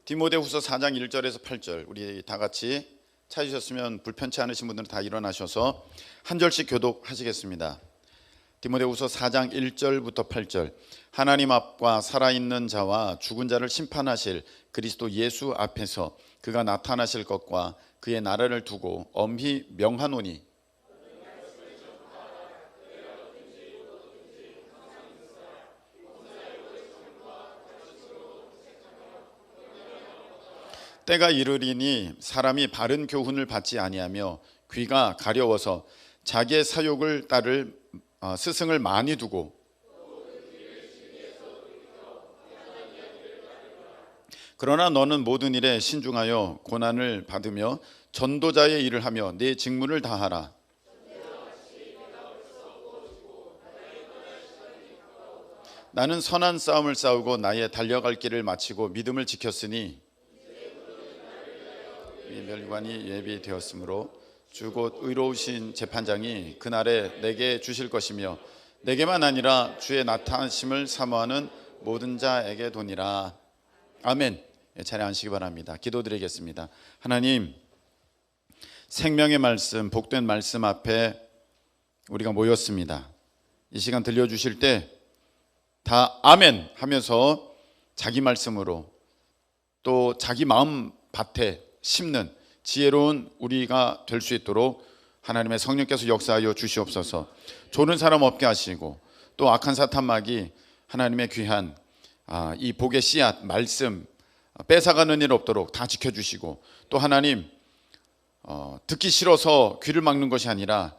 디모데후서 4장 1절에서 8절 우리 다 같이 찾으셨으면 불편치 않으신 분들은 다 일어나셔서 한 절씩 교독하시겠습니다. 디모데후서 4장 1절부터 8절. 하나님 앞과 살아있는 자와 죽은 자를 심판하실 그리스도 예수 앞에서 그가 나타나실 것과 그의 나라를 두고 엄히 명하노니 때가 이르리니 사람이 바른 교훈을 받지 아니하며 귀가 가려워서 자기의 사욕을 따를 스승을 많이 두고 그러나 너는 모든 일에 신중하여 고난을 받으며 전도자의 일을 하며 네 직무를 다하라. 나는 선한 싸움을 싸우고 나의 달려갈 길을 마치고 믿음을 지켰으니 이 멸관이 예비되었으므로 주 곧 의로우신 재판장이 그날에 내게 주실 것이며 내게만 아니라 주의 나타나심을 사모하는 모든 자에게 도니라. 아멘. 차례 앉으시기 바랍니다. 기도드리겠습니다. 하나님, 생명의 말씀, 복된 말씀 앞에 우리가 모였습니다. 이 시간 들려주실 때 다 아멘 하면서 자기 말씀으로 또 자기 마음 밭에 심는 지혜로운 우리가 될 수 있도록 하나님의 성령께서 역사하여 주시옵소서. 조는 사람 없게 하시고 또 악한 사탄막이 하나님의 귀한 이 복의 씨앗 말씀 뺏어가는 일 없도록 다 지켜주시고 또 하나님 듣기 싫어서 귀를 막는 것이 아니라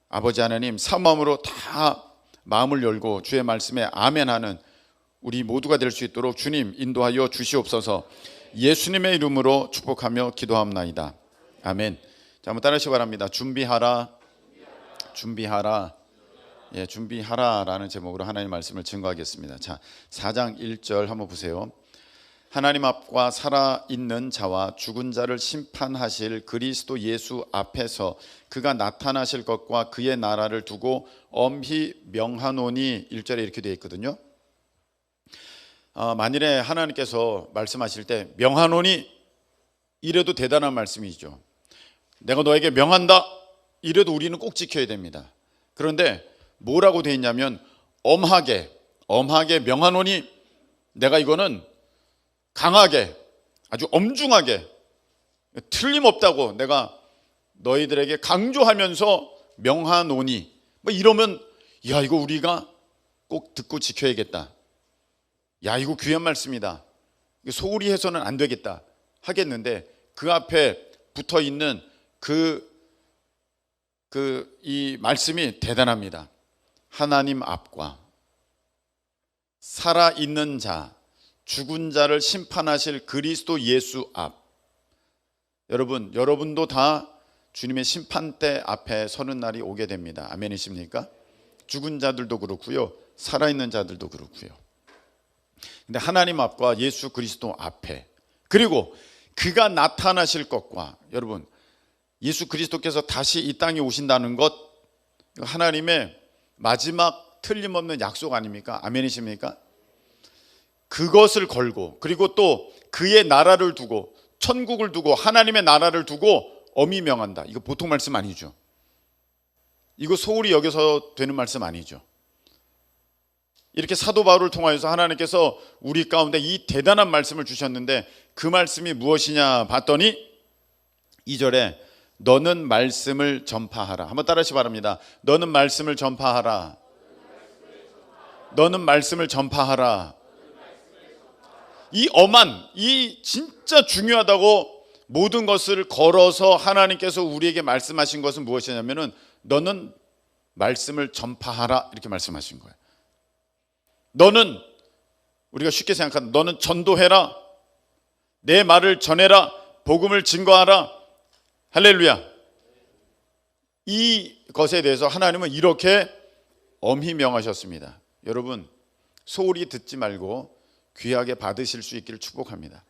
아버지 하나님 사모함으로 다 마음을 열고 주의 말씀에 아멘하는 우리 모두가 될 수 있도록 주님 인도하여 주시옵소서. 예수님의 이름으로 축복하며 기도합나이다. 아멘. 자, 한번 따라하시기 바랍니다. 준비하라, 준비하라. 예, 준비하라라는 제목으로 하나님의 말씀을 증거하겠습니다. 자, 4장 1절 한번 보세요. 하나님 앞과 살아있는 자와 죽은 자를 심판하실 그리스도 예수 앞에서 그가 나타나실 것과 그의 나라를 두고 엄히 명하노니 1절에 이렇게 되어 있거든요. 만일에 하나님께서 말씀하실 때 명하노니 이래도 대단한 말씀이죠. 내가 너에게 명한다 이래도 우리는 꼭 지켜야 됩니다. 그런데 뭐라고 되어 있냐면 엄하게 명하노니 내가 이거는 강하게 아주 엄중하게 틀림없다고 내가 너희들에게 강조하면서 명하노니 뭐 이러면 야 이거 우리가 꼭 듣고 지켜야겠다. 야 이거 귀한 말씀이다. 소홀히 해서는 안 되겠다 하겠는데 그 앞에 붙어 있는 이 말씀이 대단합니다. 하나님 앞과 살아있는 자 죽은 자를 심판하실 그리스도 예수 앞. 여러분도 다 주님의 심판대 앞에 서는 날이 오게 됩니다. 아멘이십니까? 죽은 자들도 그렇고요 살아있는 자들도 그렇고요. 근데 하나님 앞과 예수 그리스도 앞에 그리고 그가 나타나실 것과 여러분 예수 그리스도께서 다시 이 땅에 오신다는 것 하나님의 마지막 틀림없는 약속 아닙니까? 아멘이십니까? 그것을 걸고 그리고 또 그의 나라를 두고 천국을 두고 하나님의 나라를 두고 엄히 명한다. 이거 보통 말씀 아니죠. 이거 소홀히 여겨서 되는 말씀 아니죠. 이렇게 사도 바울을 통하여서 하나님께서 우리 가운데 이 대단한 말씀을 주셨는데 그 말씀이 무엇이냐 봤더니 2절에 너는 말씀을 전파하라. 한번 따라하시기 바랍니다. 너는 말씀을 전파하라. 너는 말씀을 전파하라. 이 엄한 이 진짜 중요하다고 모든 것을 걸어서 하나님께서 우리에게 말씀하신 것은 무엇이냐면은 너는 말씀을 전파하라 이렇게 말씀하신 거예요. 너는 우리가 쉽게 생각하는 너는 전도해라. 내 말을 전해라. 복음을 증거하라. 할렐루야. 이 것에 대해서 하나님은 이렇게 엄히 명하셨습니다. 여러분 소홀히 듣지 말고 귀하게 받으실 수 있기를 축복합니다.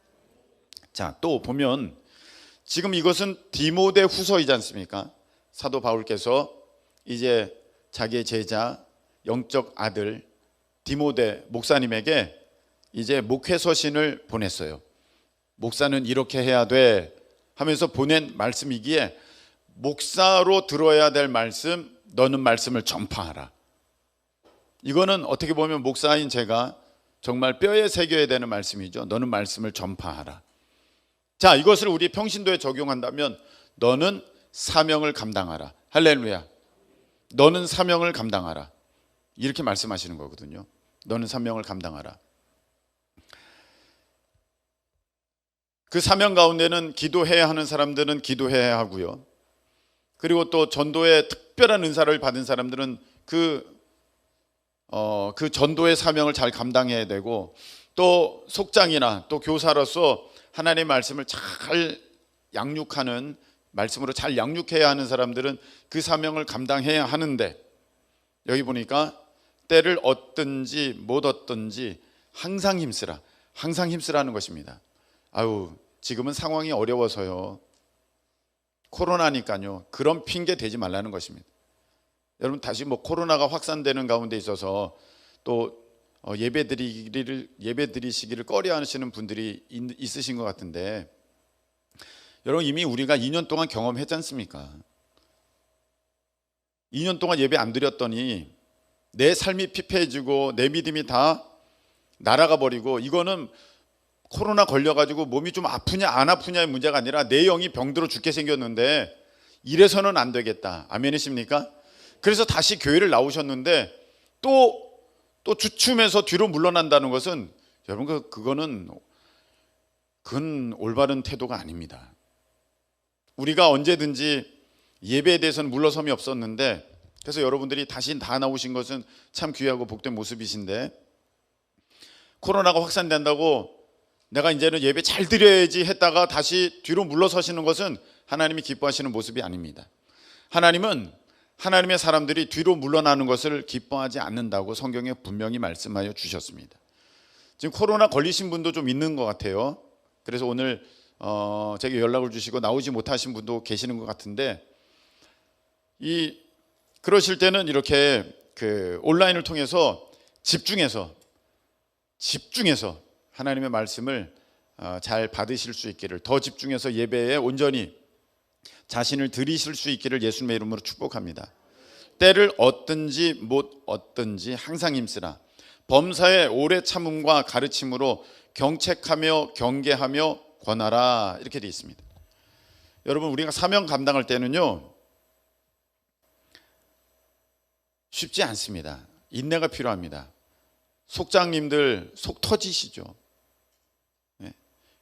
자, 또 보면 지금 이것은 디모데 후서이지 않습니까? 사도 바울께서 이제 자기의 제자 영적 아들 디모데 목사님에게 이제 목회 서신을 보냈어요. 목사는 이렇게 해야 돼 하면서 보낸 말씀이기에 목사로 들어야 될 말씀, 너는 말씀을 전파하라. 이거는 어떻게 보면 목사인 제가 정말 뼈에 새겨야 되는 말씀이죠. 너는 말씀을 전파하라. 자, 이것을 우리 평신도에 적용한다면 너는 사명을 감당하라. 할렐루야. 너는 사명을 감당하라. 이렇게 말씀하시는 거거든요. 너는 사명을 감당하라. 그 사명 가운데는 기도해야 하는 사람들은 기도해야 하고요. 그리고 또 전도의 특별한 은사를 받은 사람들은 그 전도의 사명을 잘 감당해야 되고, 또 속장이나 또 교사로서 하나님의 말씀을 잘 양육하는, 말씀으로 잘 양육해야 하는 사람들은 그 사명을 감당해야 하는데, 여기 보니까 때를 얻든지 못 얻든지 항상 힘쓰라. 항상 힘쓰라는 것입니다. 아유, 지금은 상황이 어려워서요, 코로나니까요, 그런 핑계 대지 말라는 것입니다. 여러분, 다시 코로나가 확산되는 가운데 있어서 또 예배드리시기를 꺼려하시는 분들이 있으신 것 같은데, 여러분, 이미 우리가 2년 동안 경험했지 않습니까? 2년 동안 예배 안 드렸더니 내 삶이 피폐해지고 내 믿음이 다 날아가 버리고, 이거는 코로나 걸려가지고 몸이 좀 아프냐 안 아프냐의 문제가 아니라 내 영이 병들어 죽게 생겼는데 이래서는 안 되겠다. 아멘이십니까? 그래서 다시 교회를 나오셨는데 또 주춤해서 뒤로 물러난다는 것은, 여러분, 그건 올바른 태도가 아닙니다. 우리가 언제든지 예배에 대해서는 물러섬이 없었는데, 그래서 여러분들이 다시 다 나오신 것은 참 귀하고 복된 모습이신데, 코로나가 확산된다고 내가 이제는 예배 잘 드려야지 했다가 다시 뒤로 물러서시는 것은 하나님이 기뻐하시는 모습이 아닙니다. 하나님은 하나님의 사람들이 뒤로 물러나는 것을 기뻐하지 않는다고 성경에 분명히 말씀하여 주셨습니다. 지금 코로나 걸리신 분도 좀 있는 것 같아요. 그래서 오늘 제게 연락을 주시고 나오지 못하신 분도 계시는 것 같은데, 그러실 때는 이렇게 온라인을 통해서 집중해서 하나님의 말씀을 잘 받으실 수 있기를, 더 집중해서 예배에 온전히 자신을 드리실 수 있기를 예수님의 이름으로 축복합니다. 때를 얻든지 못 얻든지 항상 힘쓰라. 범사에 오래 참음과 가르침으로 경책하며 경계하며 권하라. 이렇게 되어 있습니다. 여러분, 우리가 사명 감당할 때는요, 쉽지 않습니다. 인내가 필요합니다. 속장님들 속 터지시죠.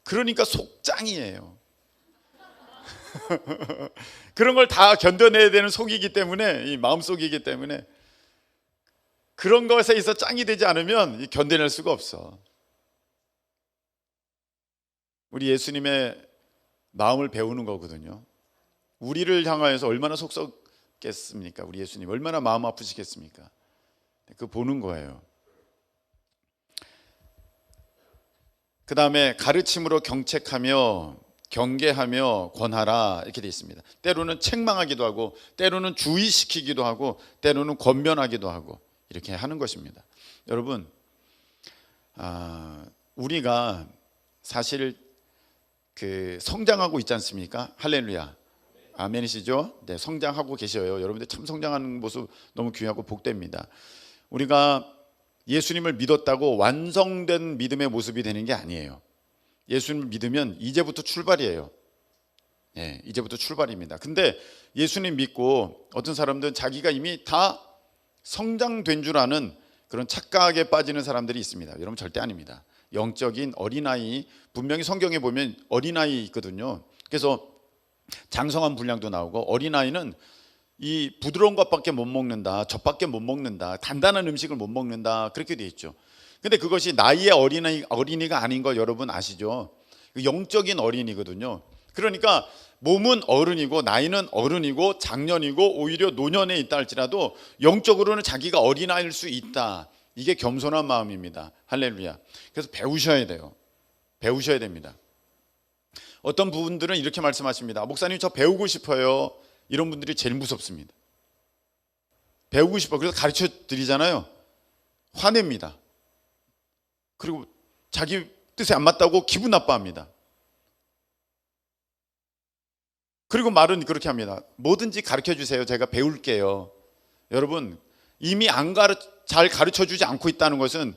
그러니까 속장이에요. 그런 걸 다 견뎌내야 되는 속이기 때문에, 이 마음속이기 때문에, 그런 것에 있어 짱이 되지 않으면 견뎌낼 수가 없어. 우리 예수님의 마음을 배우는 거거든요. 우리를 향하여서 얼마나 속썩겠습니까? 우리 예수님 얼마나 마음 아프시겠습니까? 그거 보는 거예요. 그 다음에 가르침으로 경책하며 경계하며 권하라. 이렇게 되어 있습니다. 때로는 책망하기도 하고, 때로는 주의시키기도 하고, 때로는 권면하기도 하고, 이렇게 하는 것입니다. 여러분, 우리가 사실 성장하고 있지 않습니까? 할렐루야. 아멘이시죠? 네, 성장하고 계셔요. 여러분들 참 성장하는 모습 너무 귀하고 복됩니다. 우리가 예수님을 믿었다고 완성된 믿음의 모습이 되는 게 아니에요. 예수님을 믿으면 이제부터 출발이에요. 네, 이제부터 출발입니다. 근데 예수님 믿고 어떤 사람들은 자기가 이미 다 성장된 줄 아는 그런 착각에 빠지는 사람들이 있습니다. 여러분, 절대 아닙니다. 영적인 어린아이, 분명히 성경에 보면 어린아이 있거든요. 그래서 장성한 분량도 나오고, 어린아이는 이 부드러운 것밖에 못 먹는다, 젖밖에 못 먹는다, 단단한 음식을 못 먹는다, 그렇게 돼 있죠. 근데 그것이 나이의 어린이가 아닌 거 여러분 아시죠? 영적인 어린이거든요. 그러니까 몸은 어른이고 나이는 어른이고 장년이고 오히려 노년에 있다 할지라도 영적으로는 자기가 어린아이일 수 있다. 이게 겸손한 마음입니다. 할렐루야. 그래서 배우셔야 돼요. 배우셔야 됩니다. 어떤 부분들은 이렇게 말씀하십니다. 목사님, 저 배우고 싶어요. 이런 분들이 제일 무섭습니다. 배우고 싶어. 그래서 가르쳐 드리잖아요. 화냅니다. 그리고 자기 뜻에 안 맞다고 기분 나빠합니다. 그리고 말은 그렇게 합니다. 뭐든지 가르쳐 주세요. 제가 배울게요. 여러분, 이미 잘 가르쳐 주지 않고 있다는 것은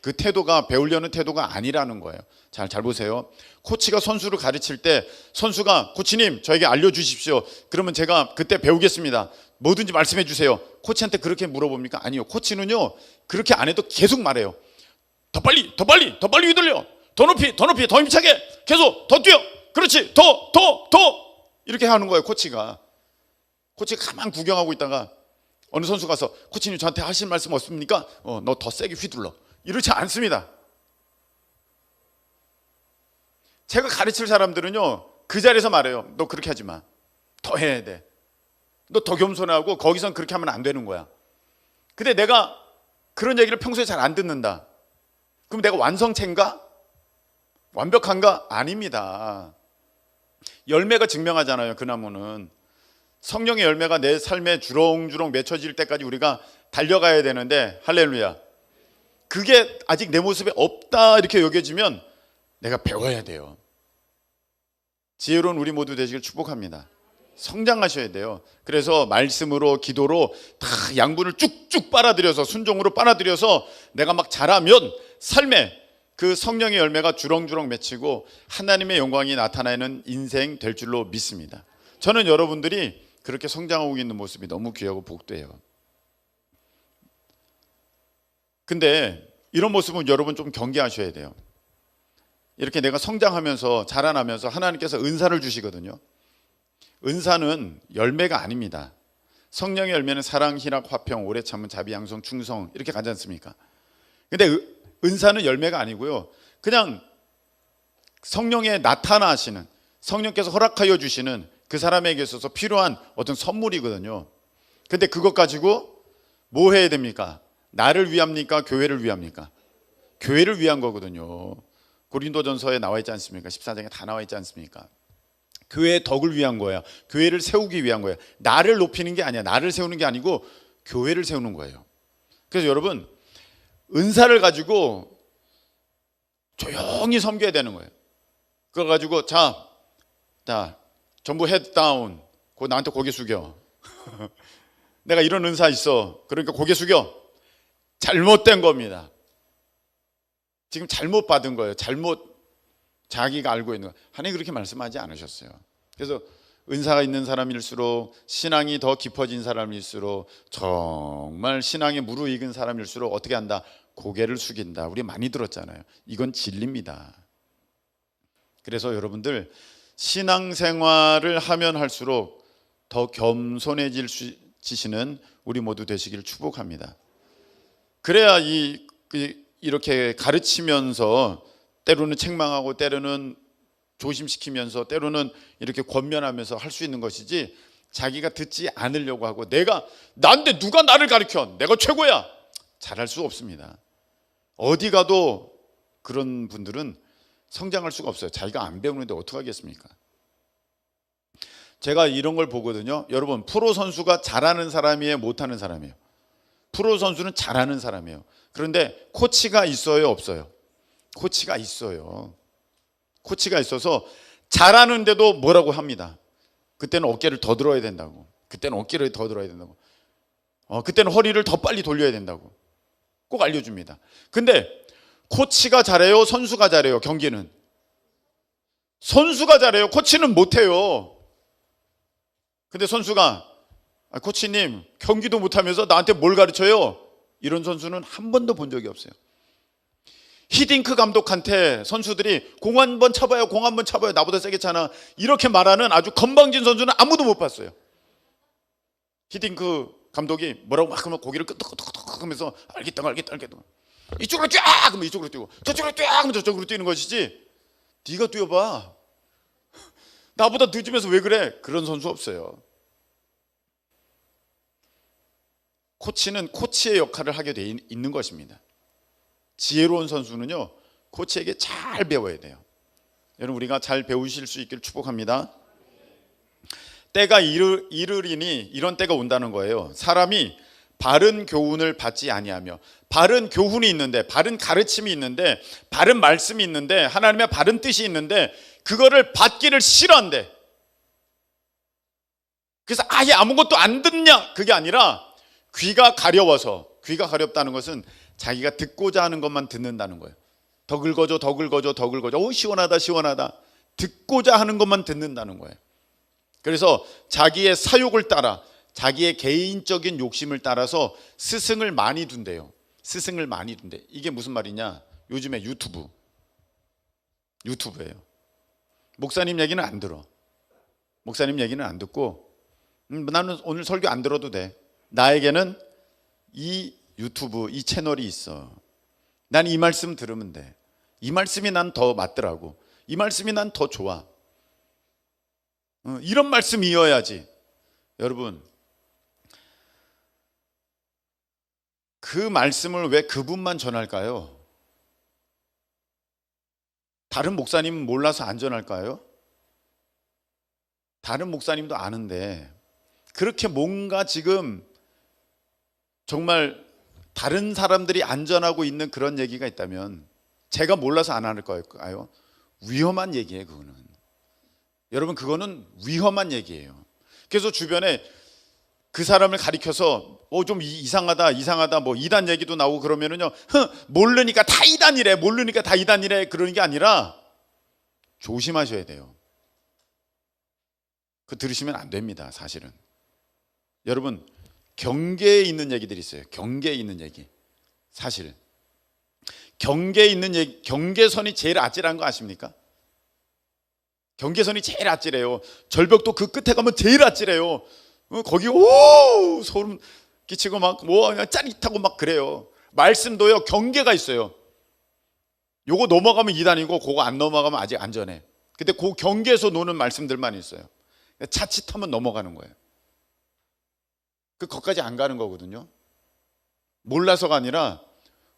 그 태도가 배우려는 태도가 아니라는 거예요. 잘 보세요. 코치가 선수를 가르칠 때 선수가 코치님 저에게 알려주십시오. 그러면 제가 그때 배우겠습니다. 뭐든지 말씀해 주세요. 코치한테 그렇게 물어봅니까? 아니요. 코치는요 그렇게 안 해도 계속 말해요. 더 빨리 휘둘려. 더 높이 더 힘차게 계속 더 뛰어. 그렇지 더 이렇게 하는 거예요. 코치가 가만 구경하고 있다가 어느 선수 가서 코치님 저한테 하실 말씀 없습니까? 너 더 세게 휘둘러. 이렇지 않습니다. 제가 가르칠 사람들은요 그 자리에서 말해요. 너 그렇게 하지 마. 더 해야 돼. 너 더 겸손하고 거기선 그렇게 하면 안 되는 거야. 근데 내가 그런 얘기를 평소에 잘 안 듣는다. 그럼 내가 완성체인가? 완벽한가? 아닙니다. 열매가 증명하잖아요. 그 나무는 성령의 열매가 내 삶에 주렁주렁 맺혀질 때까지 우리가 달려가야 되는데 할렐루야. 그게 아직 내 모습에 없다 이렇게 여겨지면 내가 배워야 돼요. 지혜로운 우리 모두 되시길 축복합니다. 성장하셔야 돼요. 그래서 말씀으로 기도로 다 양분을 쭉쭉 빨아들여서 순종으로 빨아들여서 내가 막 자라면 삶에 그 성령의 열매가 주렁주렁 맺히고 하나님의 영광이 나타나는 인생 될 줄로 믿습니다. 저는 여러분들이 그렇게 성장하고 있는 모습이 너무 귀하고 복돼요. 근데 이런 모습은 여러분 좀 경계하셔야 돼요. 이렇게 내가 성장하면서 자라나면서 하나님께서 은사를 주시거든요. 은사는 열매가 아닙니다. 성령의 열매는 사랑, 희락, 화평, 오래 참은, 자비, 양성, 충성 이렇게 가지 않습니까? 근데 은사는 열매가 아니고요. 그냥 성령에 나타나시는, 성령께서 허락하여 주시는 그 사람에게 있어서 필요한 어떤 선물이거든요. 근데 그것 가지고 뭐 해야 됩니까? 나를 위합니까? 교회를 위합니까? 교회를 위한 거거든요. 고린도전서에 나와 있지 않습니까? 14장에 다 나와 있지 않습니까? 교회의 덕을 위한 거야. 교회를 세우기 위한 거야. 나를 높이는 게 아니야. 나를 세우는 게 아니고 교회를 세우는 거예요. 그래서 여러분 은사를 가지고 조용히 섬겨야 되는 거예요. 그거 가지고 자 전부 헤드 다운. 나한테 고개 숙여. 내가 이런 은사 있어. 그러니까 고개 숙여. 잘못된 겁니다. 지금 잘못 받은 거예요. 자기가 알고 있는 거. 하나님 그렇게 말씀하지 않으셨어요. 그래서 은사가 있는 사람일수록 신앙이 더 깊어진 사람일수록 정말 신앙에 무르익은 사람일수록 어떻게 한다? 고개를 숙인다. 우리 많이 들었잖아요. 이건 진리입니다. 그래서 여러분들 신앙생활을 하면 할수록 더 겸손해지시는 우리 모두 되시길 축복합니다. 그래야 이렇게 가르치면서 때로는 책망하고 때로는 조심시키면서 때로는 이렇게 권면하면서 할 수 있는 것이지 자기가 듣지 않으려고 하고 나한테 누가 나를 가르쳐 내가 최고야 잘할 수 없습니다. 어디 가도 그런 분들은 성장할 수가 없어요. 자기가 안 배우는데 어떡하겠습니까? 제가 이런 걸 보거든요. 여러분 프로 선수가 잘하는 사람이에요? 못하는 사람이에요? 프로 선수는 잘하는 사람이에요. 그런데 코치가 있어요? 없어요? 코치가 있어요. 코치가 있어서 잘하는데도 뭐라고 합니다. 그때는 어깨를 더 들어야 된다고. 그때는 어깨를 더 들어야 된다고. 그때는 허리를 더 빨리 돌려야 된다고. 꼭 알려줍니다. 근데 코치가 잘해요? 선수가 잘해요? 경기는? 선수가 잘해요. 코치는 못해요. 근데 선수가 코치님 경기도 못하면서 나한테 뭘 가르쳐요? 이런 선수는 한 번도 본 적이 없어요. 히딩크 감독한테 선수들이 공 한번 쳐봐요. 공 한번 쳐봐요. 나보다 세게 차나. 이렇게 말하는 아주 건방진 선수는 아무도 못 봤어요. 히딩크 감독이 뭐라고 막 하면 고개를 끄덕끄덕 하면서 알겠다. 이쪽으로 뛰어! 그러면 이쪽으로 뛰고 저쪽으로 뛰어! 그러면 저쪽으로 뛰는 것이지 네가 뛰어봐. 나보다 늦으면서 왜 그래? 그런 선수 없어요. 코치는 코치의 역할을 하게 돼 있는 것입니다. 지혜로운 선수는요 코치에게 잘 배워야 돼요. 여러분 우리가 잘 배우실 수 있기를 축복합니다. 때가 이르리니 이런 때가 온다는 거예요. 사람이 바른 교훈을 받지 아니하며 바른 교훈이 있는데 바른 가르침이 있는데 바른 말씀이 있는데 하나님의 바른 뜻이 있는데 그거를 받기를 싫어한대. 그래서 아예 아무것도 안 듣냐? 그게 아니라 귀가 가려워서, 귀가 가렵다는 것은 자기가 듣고자 하는 것만 듣는다는 거예요. 더 긁어줘, 더 긁어줘, 더 긁어줘. 오, 시원하다, 시원하다. 듣고자 하는 것만 듣는다는 거예요. 그래서 자기의 사욕을 따라, 자기의 개인적인 욕심을 따라서 스승을 많이 둔대요. 스승을 많이 둔대. 이게 무슨 말이냐? 요즘에 유튜브예요. 목사님 얘기는 안 들어. 목사님 얘기는 안 듣고 나는 오늘 설교 안 들어도 돼. 나에게는 이 유튜브, 이 채널이 있어. 난 이 말씀 들으면 돼. 이 말씀이 난 더 맞더라고. 이 말씀이 난 더 좋아. 이런 말씀이어야지. 여러분, 그 말씀을 왜 그분만 전할까요? 다른 목사님은 몰라서 안 전할까요? 다른 목사님도 아는데 그렇게 뭔가 지금 정말 다른 사람들이 안 전하고 있는 그런 얘기가 있다면 제가 몰라서 안 할 걸까요? 위험한 얘기예요. 그거는. 여러분, 그거는 위험한 얘기예요. 그래서 주변에 그 사람을 가리켜서 좀 이상하다 뭐 이단 얘기도 나오고 그러면은요, 모르니까 다 이단이래, 모르니까 다 이단이래, 그러는 게 아니라 조심하셔야 돼요. 그 들으시면 안 됩니다. 사실은. 여러분, 경계에 있는 얘기들이 있어요. 경계에 있는 얘기. 사실 경계에 있는 얘기, 경계선이 제일 아찔한 거 아십니까? 경계선이 제일 아찔해요. 절벽도 그 끝에 가면 제일 아찔해요. 거기 오 소름 끼치고 막 뭐 그냥 짜릿하고 막 그래요. 말씀도요, 경계가 있어요. 요거 넘어가면 이단이고 그거 안 넘어가면 아직 안전해. 근데 그 경계에서 노는 말씀들만 있어요. 자칫하면 넘어가는 거예요. 거기까지 안 가는 거거든요. 몰라서가 아니라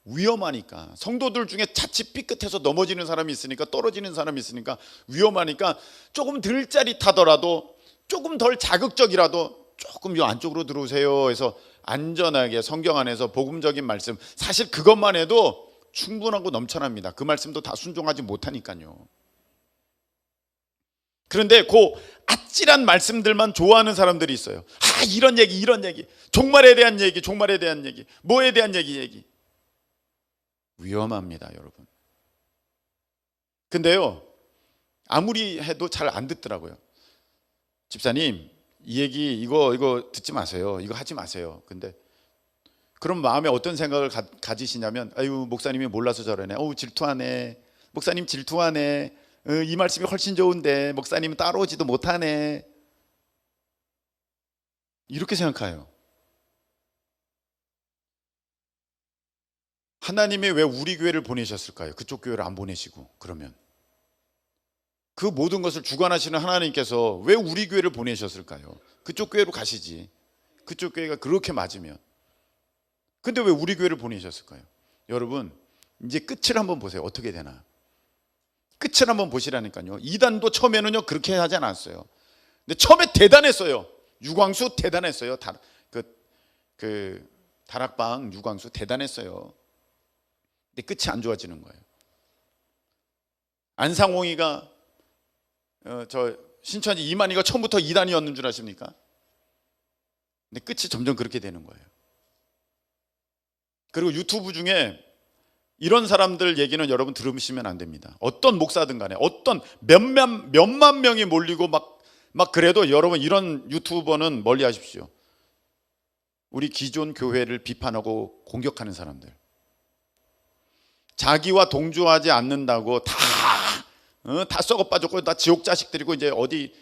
위험하니까. 성도들 중에 자칫 삐끗해서 넘어지는 사람이 있으니까, 떨어지는 사람이 있으니까 위험하니까 조금 덜 짜릿하더라도, 조금 덜 자극적이라도 조금 요 안쪽으로 들어오세요 해서 안전하게 성경 안에서 복음적인 말씀, 사실 그것만 해도 충분하고 넘쳐납니다. 그 말씀도 다 순종하지 못하니까요. 그런데 그 아찔한 말씀들만 좋아하는 사람들이 있어요. 이런 얘기, 종말에 대한 얘기, 뭐에 대한 얘기. 위험합니다, 여러분. 근데요, 아무리 해도 잘 안 듣더라고요. 집사님, 이 얘기 이거 듣지 마세요. 이거 하지 마세요. 근데 그럼 마음에 어떤 생각을 가지시냐면, 아유, 목사님이 몰라서 저러네. 질투하네. 목사님 질투하네. 이 말씀이 훨씬 좋은데 목사님은 따라오지도 못하네. 이렇게 생각해요. 하나님이 왜 우리 교회를 보내셨을까요? 그쪽 교회를 안 보내시고. 그러면 그 모든 것을 주관하시는 하나님께서 왜 우리 교회를 보내셨을까요? 그쪽 교회로 가시지. 그쪽 교회가 그렇게 맞으면. 근데 왜 우리 교회를 보내셨을까요? 여러분, 이제 끝을 한번 보세요. 어떻게 되나. 끝을 한번 보시라니까요. 이단도 처음에는요 그렇게 하지 않았어요. 근데 처음에 대단했어요. 유광수 대단했어요. 다락방 유광수 대단했어요. 근데 끝이 안 좋아지는 거예요. 안상홍이가 신천지 이만희가 처음부터 이단이었는 줄 아십니까? 근데 끝이 점점 그렇게 되는 거예요. 그리고 유튜브 중에 이런 사람들 얘기는 여러분 들으시면 안 됩니다. 어떤 목사든 간에, 어떤 몇만 명이 몰리고 막 그래도 여러분 이런 유튜버는 멀리 하십시오. 우리 기존 교회를 비판하고 공격하는 사람들, 자기와 동조하지 않는다고 다 썩어 빠졌고 다 지옥 자식들이고 이제 어디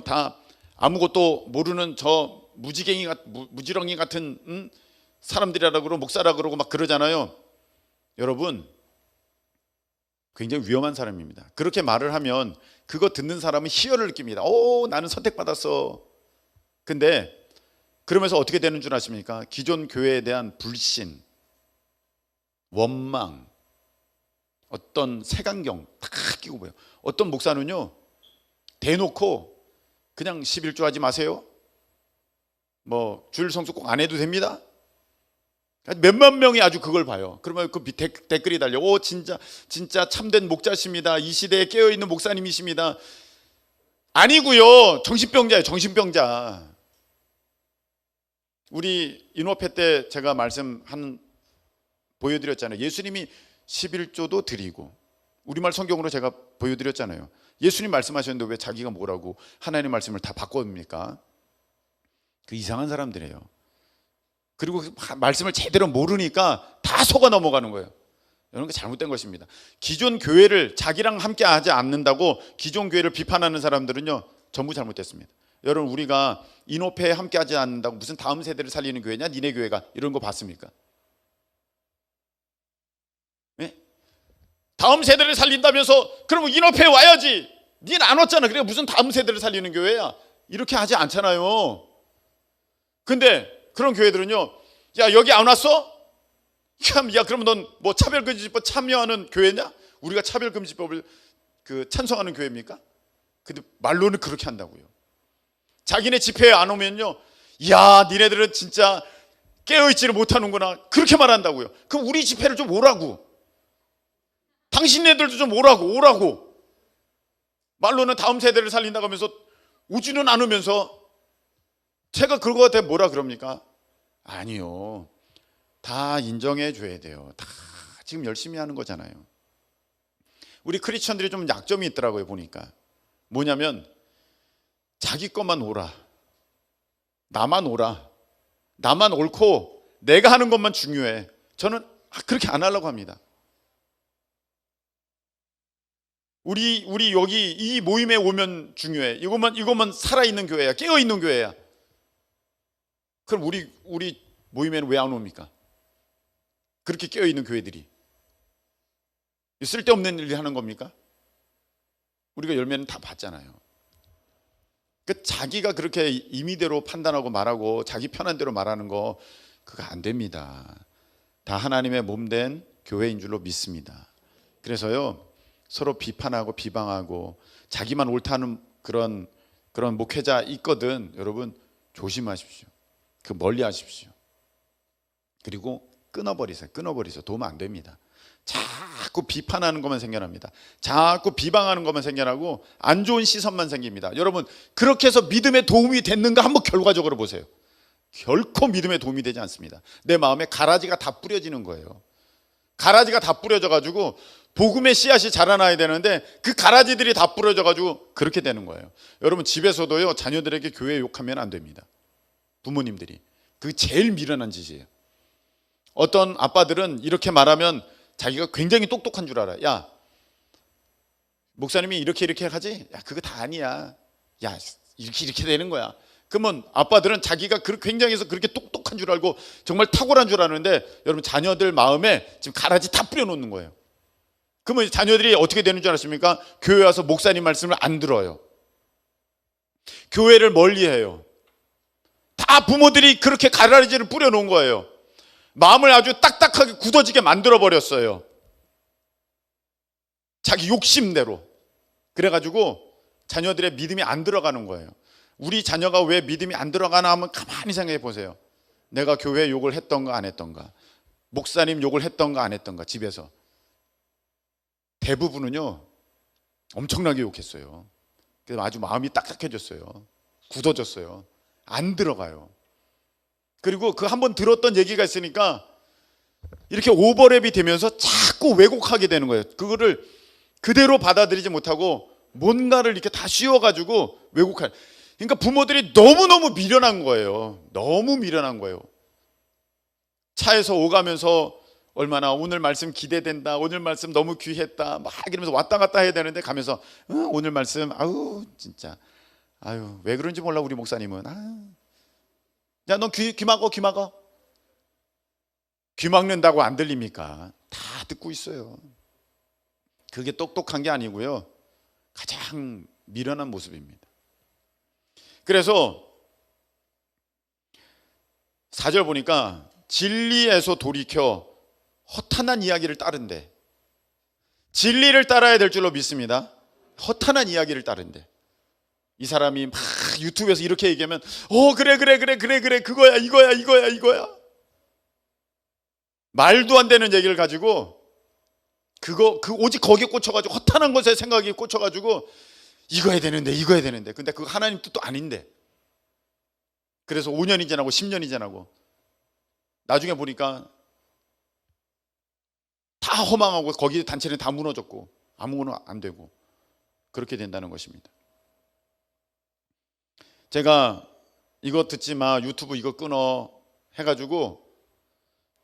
다 아무것도 모르는 저 무지렁이 같은 사람들이라 그러고 목사라 그러고 막 그러잖아요. 여러분, 굉장히 위험한 사람입니다. 그렇게 말을 하면 그거 듣는 사람은 희열을 느낍니다. 나는 선택받았어. 근데 그러면서 어떻게 되는 줄 아십니까? 기존 교회에 대한 불신, 원망, 어떤 색안경 다 끼고 보여요. 어떤 목사는요 대놓고 그냥 11조 하지 마세요, 뭐 주일 성수 꼭 안 해도 됩니다. 몇만 명이 아주 그걸 봐요. 그러면 그 댓글이 달려. 진짜 참된 목자십니다. 이 시대에 깨어있는 목사님이십니다. 아니고요, 정신병자예요. 정신병자. 우리 인호패 때 제가 보여드렸잖아요. 예수님이 11조도 드리고, 우리말 성경으로 제가 보여드렸잖아요. 예수님 말씀하셨는데 왜 자기가 뭐라고 하나님의 말씀을 다 바꿔옵니까? 그 이상한 사람들이에요. 그리고 말씀을 제대로 모르니까 다 속아 넘어가는 거예요. 이런 게 잘못된 것입니다. 기존 교회를 자기랑 함께 하지 않는다고 기존 교회를 비판하는 사람들은요, 전부 잘못됐습니다. 여러분, 우리가 인호패에 함께 하지 않는다고 무슨 다음 세대를 살리는 교회냐, 니네 교회가, 이런 거 봤습니까? 네? 다음 세대를 살린다면서 그러면 인호패에 와야지, 니는 안 왔잖아, 그래 무슨 다음 세대를 살리는 교회야, 이렇게 하지 않잖아요. 근데 그런 교회들은요, 야 여기 안 왔어? 야 그러면 넌 뭐 차별금지법 참여하는 교회냐? 우리가 차별금지법을 찬성하는 교회입니까? 근데 말로는 그렇게 한다고요. 자기네 집회에 안 오면요, 야 니네들은 진짜 깨어있지를 못하는구나, 그렇게 말한다고요. 그럼 우리 집회를 좀 오라고, 당신네들도 좀 오라고. 말로는 다음 세대를 살린다고 하면서 오지는 않으면서 제가 그거한테 뭐라 그럽니까? 아니요, 다 인정해 줘야 돼요. 다 지금 열심히 하는 거잖아요. 우리 크리스천들이 좀 약점이 있더라고요, 보니까. 뭐냐면 자기 것만 오라, 나만 옳고 내가 하는 것만 중요해. 저는 그렇게 안 하려고 합니다. 우리 여기 이 모임에 오면 중요해. 이것만 살아있는 교회야, 깨어있는 교회야. 그럼 우리 모임에는 왜 안 옵니까? 그렇게 깨어있는 교회들이 쓸데없는 일 하는 겁니까? 우리가 열매는 다 봤잖아요. 자기가 그렇게 임의대로 판단하고 말하고 자기 편한 대로 말하는 거, 그거 안 됩니다. 다 하나님의 몸된 교회인 줄로 믿습니다. 그래서요, 서로 비판하고 비방하고 자기만 옳다는 그런 목회자 있거든. 여러분 조심하십시오. 그 멀리 하십시오. 그리고 끊어버리세요. 도움 안 됩니다. 자꾸 비판하는 것만 생겨납니다. 자꾸 비방하는 것만 생겨나고 안 좋은 시선만 생깁니다. 여러분, 그렇게 해서 믿음에 도움이 됐는가 한번 결과적으로 보세요. 결코 믿음에 도움이 되지 않습니다. 내 마음에 가라지가 다 뿌려지는 거예요. 가라지가 다 뿌려져 가지고 복음의 씨앗이 자라나야 되는데 그 가라지들이 다 뿌려져 가지고 그렇게 되는 거예요. 여러분, 집에서도요, 자녀들에게 교회 욕하면 안 됩니다. 부모님들이. 그게 제일 미련한 짓이에요. 어떤 아빠들은 이렇게 말하면 자기가 굉장히 똑똑한 줄 알아요. 야, 목사님이 이렇게 하지? 야, 그거 다 아니야. 야, 이렇게 되는 거야. 그러면 아빠들은 자기가 굉장히 해서 그렇게 똑똑한 줄 알고 정말 탁월한 줄 아는데, 여러분, 자녀들 마음에 지금 가라지 다 뿌려놓는 거예요. 그러면 자녀들이 어떻게 되는 줄 아십니까? 교회 와서 목사님 말씀을 안 들어요. 교회를 멀리해요. 다 부모들이 그렇게 가라지를 뿌려놓은 거예요. 마음을 아주 딱딱하게 굳어지게 만들어버렸어요. 자기 욕심대로. 그래가지고 자녀들의 믿음이 안 들어가는 거예요. 우리 자녀가 왜 믿음이 안 들어가나 하면 가만히 생각해 보세요. 내가 교회 욕을 했던가 안 했던가, 목사님 욕을 했던가 안 했던가, 집에서. 대부분은요, 엄청나게 욕했어요. 그래서 아주 마음이 딱딱해졌어요. 굳어졌어요. 안 들어가요. 그리고 그 한번 들었던 얘기가 있으니까 이렇게 오버랩이 되면서 자꾸 왜곡하게 되는 거예요. 그거를 그대로 받아들이지 못하고 뭔가를 이렇게 다 씌워가지고 왜곡할. 그러니까 부모들이 너무너무 미련한 거예요. 너무 미련한 거예요. 차에서 오가면서 얼마나 오늘 말씀 기대된다, 오늘 말씀 너무 귀했다, 막 이러면서 왔다 갔다 해야 되는데 가면서 오늘 말씀 아유 진짜 아유 왜 그런지 몰라 우리 목사님은. 야, 너 귀 막어. 귀 막는다고 안 들립니까? 다 듣고 있어요. 그게 똑똑한 게 아니고요, 가장 미련한 모습입니다. 그래서 4절 보니까 진리에서 돌이켜 허탄한 이야기를 따른대. 진리를 따라야 될 줄로 믿습니다. 허탄한 이야기를 따른대. 이 사람이 막 유튜브에서 이렇게 얘기하면 그래 그거야 이거야 말도 안 되는 얘기를 가지고 오직 거기에 꽂혀가지고 허탄한 것에 생각이 꽂혀가지고 이거 해야 되는데 근데 그거 하나님 뜻도 아닌데 그래서 5년이 지나고 10년이 지나고 나중에 보니까 다 허망하고 거기 단체는 다 무너졌고 아무거나 안 되고 그렇게 된다는 것입니다. 제가 이거 듣지 마, 유튜브 이거 끊어 해가지고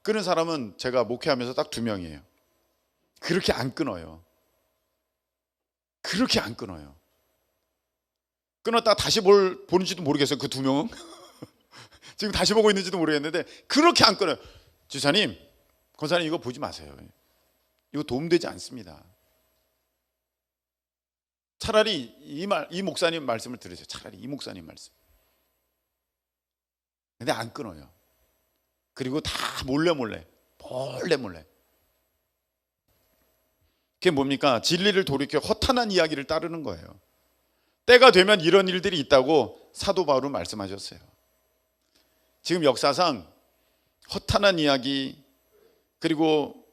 끊은 사람은 제가 목회하면서 딱 2명이에요. 그렇게 안 끊어요. 그렇게 안 끊어요. 끊었다 다시 뭘 보는지도 모르겠어요. 그 2명은 지금 다시 보고 있는지도 모르겠는데 그렇게 안 끊어요. 지사님, 권사님 이거 보지 마세요. 이거 도움되지 않습니다. 차라리 이 목사님 말씀을 들으세요. 차라리 이 목사님 말씀. 근데 안 끊어요. 그리고 다 몰래. 그게 뭡니까? 진리를 돌이켜 허탄한 이야기를 따르는 거예요. 때가 되면 이런 일들이 있다고 사도 바울은 말씀하셨어요. 지금 역사상 허탄한 이야기, 그리고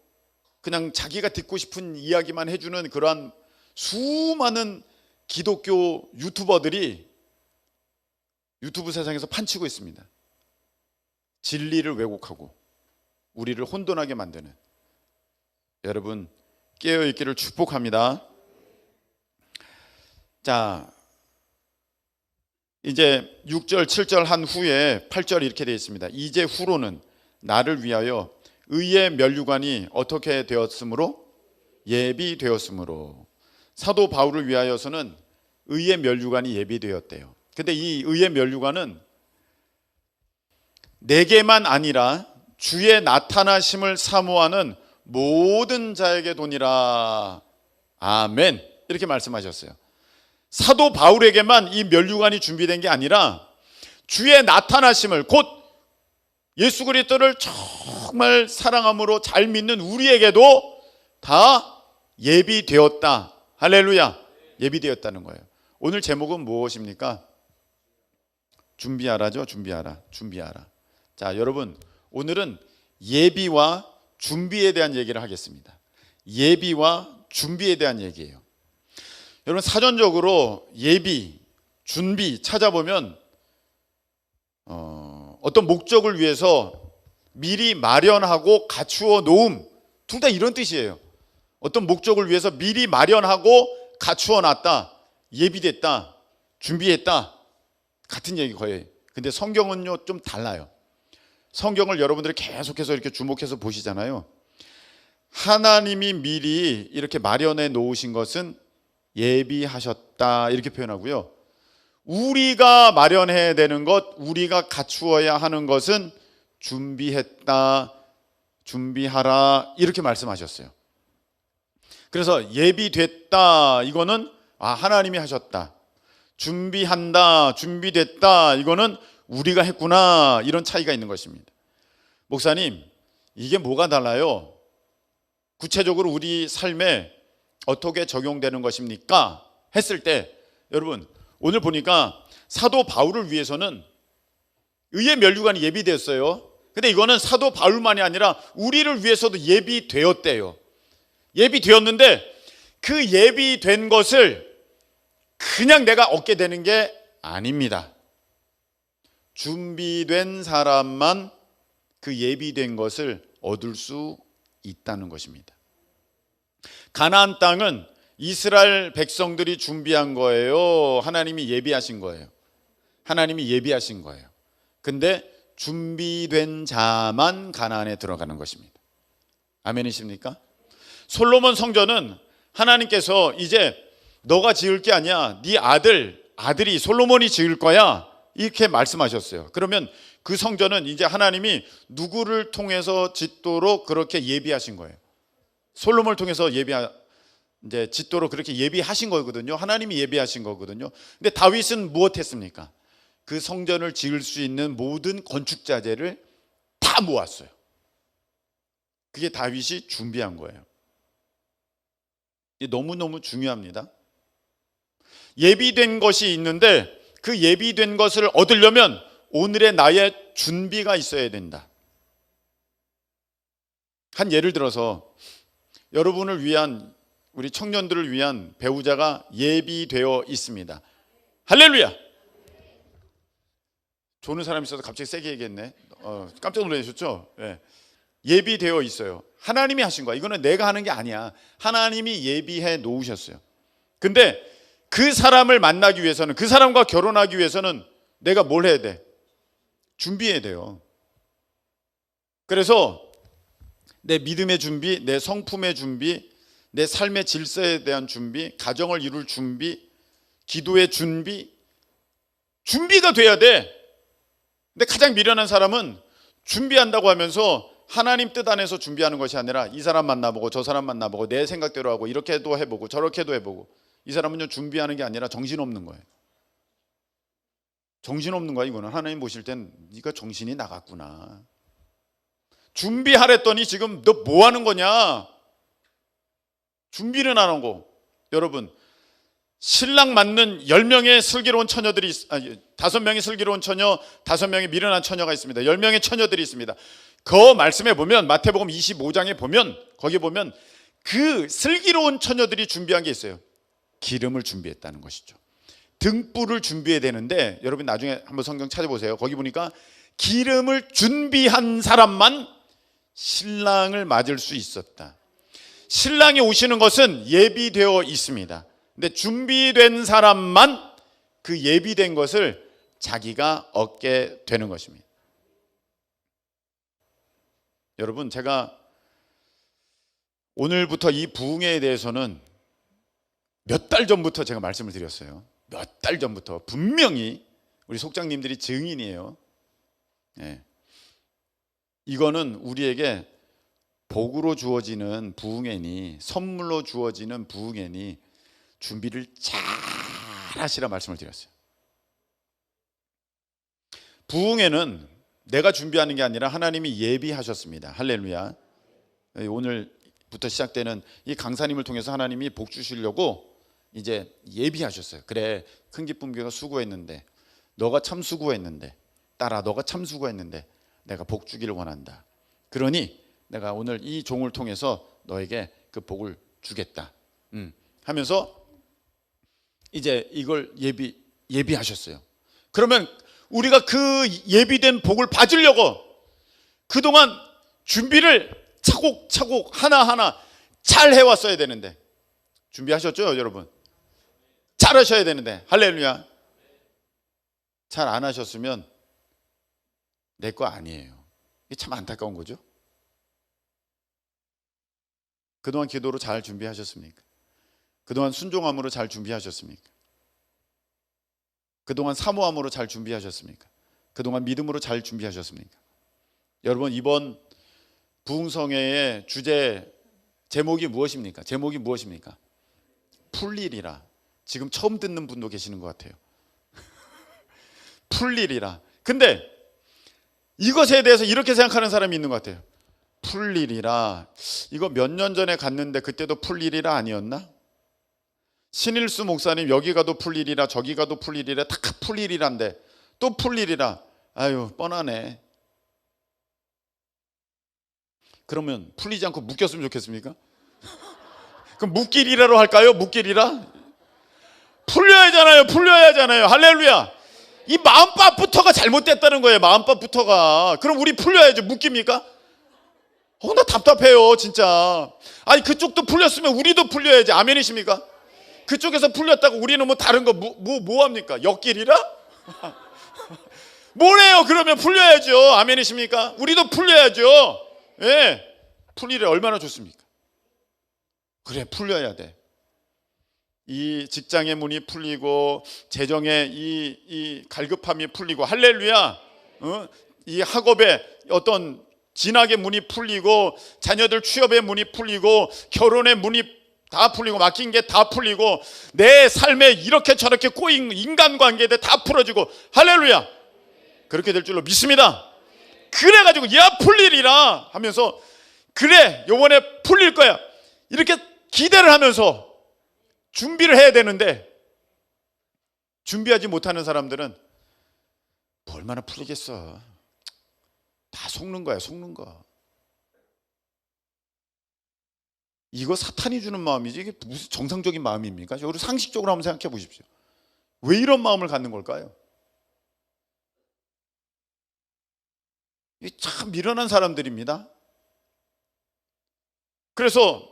그냥 자기가 듣고 싶은 이야기만 해주는 그러한 수많은 기독교 유튜버들이 유튜브 세상에서 판치고 있습니다. 진리를 왜곡하고 우리를 혼돈하게 만드는, 여러분 깨어있기를 축복합니다. 자, 이제 6절 7절 한 후에 8절 이렇게 되어 있습니다. 이제 후로는 나를 위하여 의의 면류관이 어떻게 되었으므로? 예비되었으므로. 사도 바울을 위하여서는 의의 면류관이 예비되었대요. 근데 이 의의 면류관은 내게만 아니라 주의 나타나심을 사모하는 모든 자에게 도니라. 아멘. 이렇게 말씀하셨어요. 사도 바울에게만 이 면류관이 준비된 게 아니라 주의 나타나심을, 곧 예수 그리스도를 정말 사랑함으로 잘 믿는 우리에게도 다 예비되었다. 할렐루야. 예비되었다는 거예요. 오늘 제목은 무엇입니까? 준비하라죠. 준비하라. 자, 여러분, 오늘은 예비와 준비에 대한 얘기를 하겠습니다. 예비와 준비에 대한 얘기예요. 여러분, 사전적으로 예비, 준비 찾아보면 어떤 목적을 위해서 미리 마련하고 갖추어 놓음, 둘 다 이런 뜻이에요. 어떤 목적을 위해서 미리 마련하고 갖추어 놨다, 예비됐다, 준비했다, 같은 얘기 거예요. 근데 성경은요 좀 달라요. 성경을 여러분들이 계속해서 이렇게 주목해서 보시잖아요. 하나님이 미리 이렇게 마련해 놓으신 것은 예비하셨다, 이렇게 표현하고요. 우리가 마련해야 되는 것, 우리가 갖추어야 하는 것은 준비했다, 준비하라, 이렇게 말씀하셨어요. 그래서 예비됐다, 이거는 하나님이 하셨다. 준비한다, 준비됐다, 이거는 우리가 했구나, 이런 차이가 있는 것입니다. 목사님, 이게 뭐가 달라요? 구체적으로 우리 삶에 어떻게 적용되는 것입니까? 했을 때, 여러분, 오늘 보니까 사도 바울을 위해서는 의의 면류관이 예비되었어요. 근데 이거는 사도 바울만이 아니라 우리를 위해서도 예비되었대요. 예비되었는데 그 예비된 것을 그냥 내가 얻게 되는 게 아닙니다. 준비된 사람만 그 예비된 것을 얻을 수 있다는 것입니다. 가나안 땅은 이스라엘 백성들이 준비한 거예요? 하나님이 예비하신 거예요? 하나님이 예비하신 거예요. 근데 준비된 자만 가나안에 들어가는 것입니다. 아멘이십니까? 솔로몬 성전은 하나님께서 이제 너가 지을 게 아니야, 네 아들이 솔로몬이 지을 거야, 이렇게 말씀하셨어요. 그러면 그 성전은 이제 하나님이 누구를 통해서 짓도록 그렇게 예비하신 거예요? 솔로몬을 통해서 이제 짓도록 그렇게 예비하신 거거든요. 하나님이 예비하신 거거든요. 근데 다윗은 무엇했습니까? 그 성전을 지을 수 있는 모든 건축자재를 다 모았어요. 그게 다윗이 준비한 거예요. 이게 너무너무 중요합니다. 예비된 것이 있는데 그 예비된 것을 얻으려면 오늘의 나의 준비가 있어야 된다. 한 예를 들어서 여러분을 위한, 우리 청년들을 위한 배우자가 예비되어 있습니다. 할렐루야. 조는 사람이 있어서 갑자기 세게 얘기했네. 깜짝 놀라셨죠? 예. 예비되어 있어요. 하나님이 하신 거야. 이거는 내가 하는 게 아니야. 하나님이 예비해 놓으셨어요. 근데 그 사람을 만나기 위해서는, 그 사람과 결혼하기 위해서는 내가 뭘 해야 돼? 준비해야 돼요. 그래서 내 믿음의 준비, 내 성품의 준비, 내 삶의 질서에 대한 준비, 가정을 이룰 준비, 기도의 준비가 돼야 돼. 근데 가장 미련한 사람은 준비한다고 하면서 하나님 뜻 안에서 준비하는 것이 아니라 이 사람 만나보고 저 사람 만나보고 내 생각대로 하고 이렇게도 해보고 저렇게도 해보고, 이 사람은요 준비하는 게 아니라 정신없는 거예요. 정신없는 거야. 이거는 하나님 보실 땐 네가 정신이 나갔구나. 준비하랬더니 지금 너 뭐 하는 거냐? 준비는 안 하고. 여러분, 신랑 맞는 10명의 슬기로운 처녀들이 5명의 슬기로운 처녀, 5명의 미련한 처녀가 있습니다. 10명의 처녀들이 있습니다. 그 말씀에 보면, 마태복음 25장에 보면, 거기 보면 그 슬기로운 처녀들이 준비한 게 있어요. 기름을 준비했다는 것이죠. 등불을 준비해야 되는데, 여러분 나중에 한번 성경 찾아보세요. 거기 보니까 기름을 준비한 사람만 신랑을 맞을 수 있었다. 신랑이 오시는 것은 예비되어 있습니다. 근데 준비된 사람만 그 예비된 것을 자기가 얻게 되는 것입니다. 여러분, 제가 오늘부터 이 부흥회에 대해서는 몇 달 전부터 제가 말씀을 드렸어요. 몇 달 전부터. 분명히 우리 속장님들이 증인이에요. 네. 이거는 우리에게 복으로 주어지는 부흥회니, 선물로 주어지는 부흥회니 준비를 잘 하시라 말씀을 드렸어요. 부흥회는 내가 준비하는 게 아니라 하나님이 예비하셨습니다. 할렐루야. 오늘부터 시작되는 이 강사님을 통해서 하나님이 복 주시려고 이제 예비하셨어요. 그래, 큰 기쁨 교회가 수고했는데, 너가 참 수고했는데, 딸아 너가 참 수고했는데 내가 복 주기를 원한다. 그러니 내가 오늘 이 종을 통해서 너에게 그 복을 주겠다 하면서 이제 이걸 예비하셨어요. 그러면 우리가 그 예비된 복을 받으려고 그동안 준비를 차곡차곡 하나하나 잘 해왔어야 되는데, 준비하셨죠 여러분? 잘 하셔야 되는데, 할렐루야. 잘 안 하셨으면 내 거 아니에요. 이게 참 안타까운 거죠. 그동안 기도로 잘 준비하셨습니까? 그동안 순종함으로 잘 준비하셨습니까? 그동안 사모함으로 잘 준비하셨습니까? 그동안 믿음으로 잘 준비하셨습니까? 여러분, 이번 부흥성회의 주제 제목이 무엇입니까? 제목이 무엇입니까? 풀일이라. 지금 처음 듣는 분도 계시는 것 같아요. 풀일이라. 근데 이것에 대해서 이렇게 생각하는 사람이 있는 것 같아요. 풀일이라. 이거 몇 년 전에 갔는데 그때도 풀일이라 아니었나? 신일수 목사님 여기 가도 풀일이라 저기 가도 풀일이라 다 풀일이란데 또 풀일이라. 아유, 뻔하네. 그러면 풀리지 않고 묶였으면 좋겠습니까? 그럼 묶일이라로 할까요? 묶일이라? 풀려야 하잖아요. 풀려야 하잖아요. 할렐루야. 이 마음밥부터가 잘못됐다는 거예요. 마음밥부터가. 그럼 우리 풀려야죠. 묶입니까? 나 답답해요 진짜. 아니, 그쪽도 풀렸으면 우리도 풀려야지. 아멘이십니까? 그쪽에서 풀렸다고 우리는 뭐 다른 거 뭐 합니까? 역길이라? 뭐래요? 그러면 풀려야죠. 아멘이십니까? 우리도 풀려야죠. 예, 풀리래 얼마나 좋습니까? 그래, 풀려야 돼. 이 직장의 문이 풀리고 재정의 이 갈급함이 풀리고, 할렐루야. 이 학업의 어떤 진학의 문이 풀리고, 자녀들 취업의 문이 풀리고, 결혼의 문이 다 풀리고, 맡긴 게 다 풀리고, 내 삶에 이렇게 저렇게 꼬인 인간관계들 다 풀어지고, 할렐루야. 그렇게 될 줄로 믿습니다. 그래가지고 야 풀리리라 하면서, 그래 요번에 풀릴 거야 이렇게 기대를 하면서 준비를 해야 되는데, 준비하지 못하는 사람들은 뭐 얼마나 풀리겠어. 다 속는 거야, 속는 거. 이거 사탄이 주는 마음이지 이게 무슨 정상적인 마음입니까? 우리 상식적으로 한번 생각해 보십시오. 왜 이런 마음을 갖는 걸까요? 참 미련한 사람들입니다. 그래서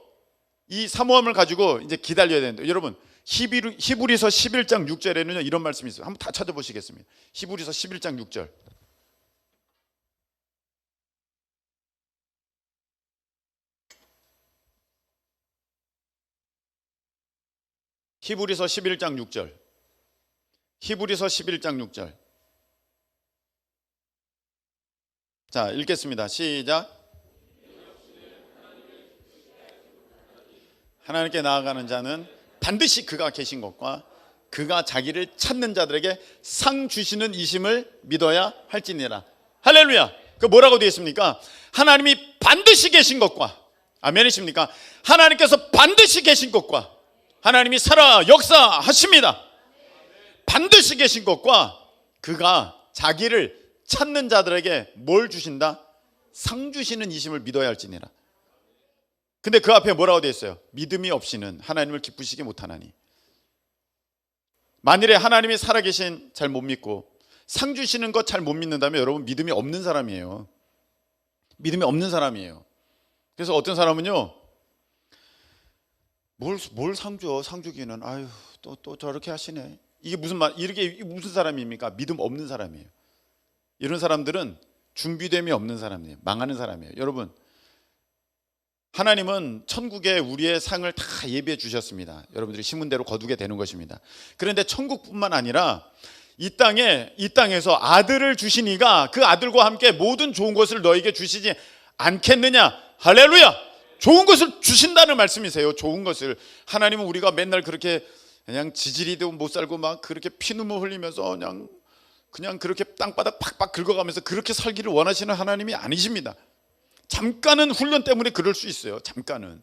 이 사모함을 가지고 이제 기다려야 되는데, 여러분 히브리서 11장 6절에는요 이런 말씀이 있어요. 한번 다 찾아보시겠습니다. 히브리서 11장 6절. 히브리서 11장 6절. 히브리서 11장 6절. 자, 읽겠습니다. 시작. 하나님께 나아가는 자는 반드시 그가 계신 것과 그가 자기를 찾는 자들에게 상 주시는 이심을 믿어야 할지니라. 할렐루야. 그 뭐라고 되어 있습니까? 하나님이 반드시 계신 것과, 아멘이십니까? 하나님께서 반드시 계신 것과, 하나님이 살아 역사하십니다. 반드시 계신 것과 그가 자기를 찾는 자들에게 뭘 주신다? 상 주시는 이심을 믿어야 할지니라. 근데 그 앞에 뭐라고 되어 있어요? 믿음이 없이는 하나님을 기쁘시게 못하나니. 만일에 하나님이 살아계신 잘 못 믿고 상 주시는 것 잘 못 믿는다면 여러분 믿음이 없는 사람이에요. 믿음이 없는 사람이에요. 그래서 어떤 사람은요, 뭘 상 줘? 상 주기는 아유 또 저렇게 하시네. 이게 무슨 사람입니까? 믿음 없는 사람이에요. 이런 사람들은 준비됨이 없는 사람이에요. 망하는 사람이에요. 여러분, 하나님은 천국에 우리의 상을 다 예비해 주셨습니다. 여러분들이 심은 대로 거두게 되는 것입니다. 그런데 천국뿐만 아니라 이 땅에서 아들을 주시니가 그 아들과 함께 모든 좋은 것을 너에게 주시지 않겠느냐. 할렐루야. 좋은 것을 주신다는 말씀이세요. 좋은 것을. 하나님은 우리가 맨날 그렇게 그냥 지지리도 못 살고 막 그렇게 피눈물 흘리면서 그냥 그렇게 땅바닥 팍팍 긁어가면서 그렇게 살기를 원하시는 하나님이 아니십니다. 잠깐은 훈련 때문에 그럴 수 있어요. 잠깐은.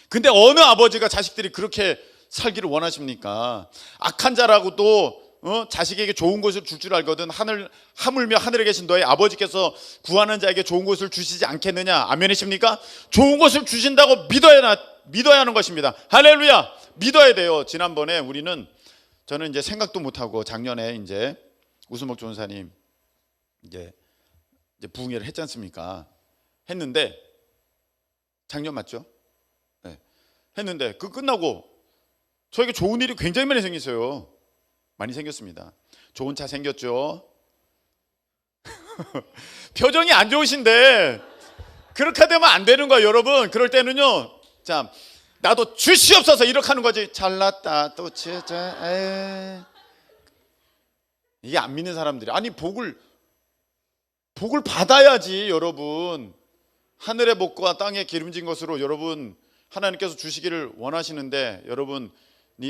근데 어느 아버지가 자식들이 그렇게 살기를 원하십니까? 악한 자라고도 자식에게 좋은 것을 줄 줄 알거든. 하물며 하늘에 계신 너의 아버지께서 구하는 자에게 좋은 것을 주시지 않겠느냐. 아멘이십니까? 좋은 것을 주신다고 믿어야 하는 것입니다. 할렐루야. 믿어야 돼요. 지난번에 저는 이제 생각도 못하고 작년에 이제 우수목 전사님 이제 부흥회를 했지 않습니까? 했는데 작년 맞죠? 네. 했는데 그 끝나고 저에게 좋은 일이 굉장히 많이 생겼어요. 많이 생겼습니다. 좋은 차 생겼죠. 표정이 안 좋으신데 그렇게 되면 안 되는 거예요, 여러분. 그럴 때는요, 자, 나도 주시옵소서 이렇게 하는 거지. 잘났다 또 진짜 이게 안 믿는 사람들이. 아니 복을 받아야지. 여러분, 하늘의 복과 땅에 기름진 것으로 여러분 하나님께서 주시기를 원하시는데 여러분이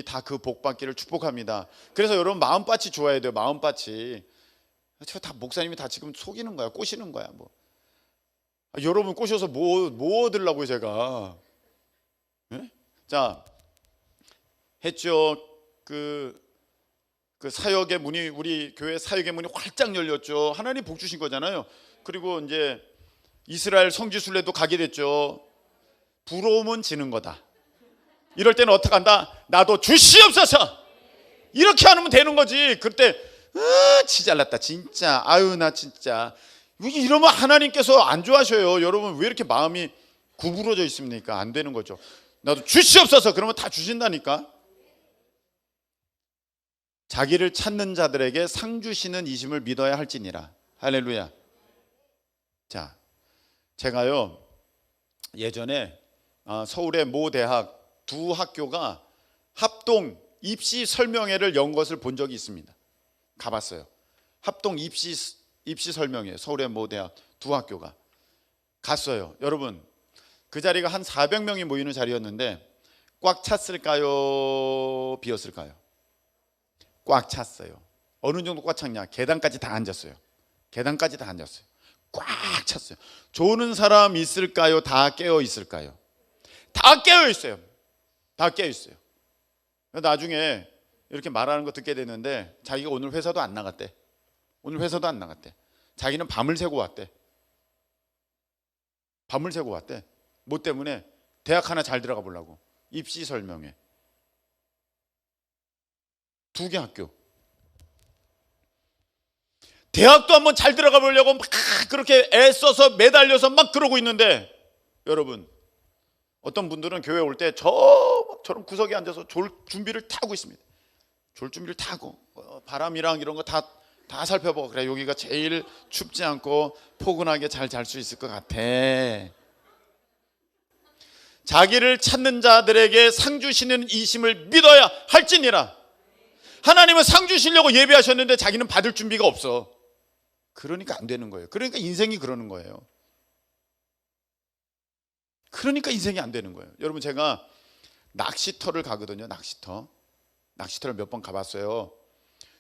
다 그 복 받기를 축복합니다. 그래서 여러분 마음밭이 좋아야 돼요. 마음밭이. 저 다 목사님이 다 지금 속이는 거야, 꼬시는 거야 뭐. 여러분 꼬셔서 뭐 얻으려고요 제가. 네? 자, 했죠. 그 사역의 문이, 우리 교회 사역의 문이 활짝 열렸죠. 하나님 복 주신 거잖아요. 그리고 이제 이스라엘 성지순례도 가게 됐죠. 부러움은 지는 거다. 이럴 때는 어떻게 한다? 나도 주시옵소서 이렇게 하면 되는 거지. 그때 치 잘났다 진짜. 아유 나 진짜. 이러면 하나님께서 안 좋아하셔요. 여러분 왜 이렇게 마음이 구부러져 있습니까? 안 되는 거죠. 나도 주시옵소서 그러면 다 주신다니까. 자기를 찾는 자들에게 상 주시는 이심을 믿어야 할지니라. 할렐루야. 자, 제가요 예전에 서울의 모 대학 두 학교가 합동 입시 설명회를 연 것을 본 적이 있습니다. 가봤어요. 합동 입시 설명회, 서울의 모 대학 두 학교가 갔어요. 여러분 그 자리가 한 400명이 모이는 자리였는데 꽉 찼을까요? 비었을까요? 꽉 찼어요. 어느 정도 꽉 찼냐? 계단까지 다 앉았어요. 계단까지 다 앉았어요. 꽉 찼어요. 조는 사람 있을까요? 다 깨어 있을까요? 다 깨어 있어요. 다 깨어 있어요. 나중에 이렇게 말하는 거 듣게 됐는데 자기가 오늘 회사도 안 나갔대. 오늘 회사도 안 나갔대. 자기는 밤을 새고 왔대. 밤을 새고 왔대. 뭐 때문에? 대학 하나 잘 들어가 보려고. 입시 설명회. 2개 학교. 대학도 한번 잘 들어가 보려고 막 그렇게 애써서 매달려서 막 그러고 있는데, 여러분 어떤 분들은 교회 올 때 저런 구석에 앉아서 졸 준비를 다 하고 있습니다. 졸 준비를 다 하고 바람이랑 이런 거 다 살펴보고, 그래 여기가 제일 춥지 않고 포근하게 잘 잘 수 있을 것 같아. 자기를 찾는 자들에게 상 주시는 이심을 믿어야 할지니라. 하나님은 상 주시려고 예배하셨는데 자기는 받을 준비가 없어. 그러니까 안 되는 거예요. 그러니까 인생이 그러는 거예요. 그러니까 인생이 안 되는 거예요. 여러분, 제가 낚시터를 가거든요. 낚시터를 몇 번 가봤어요.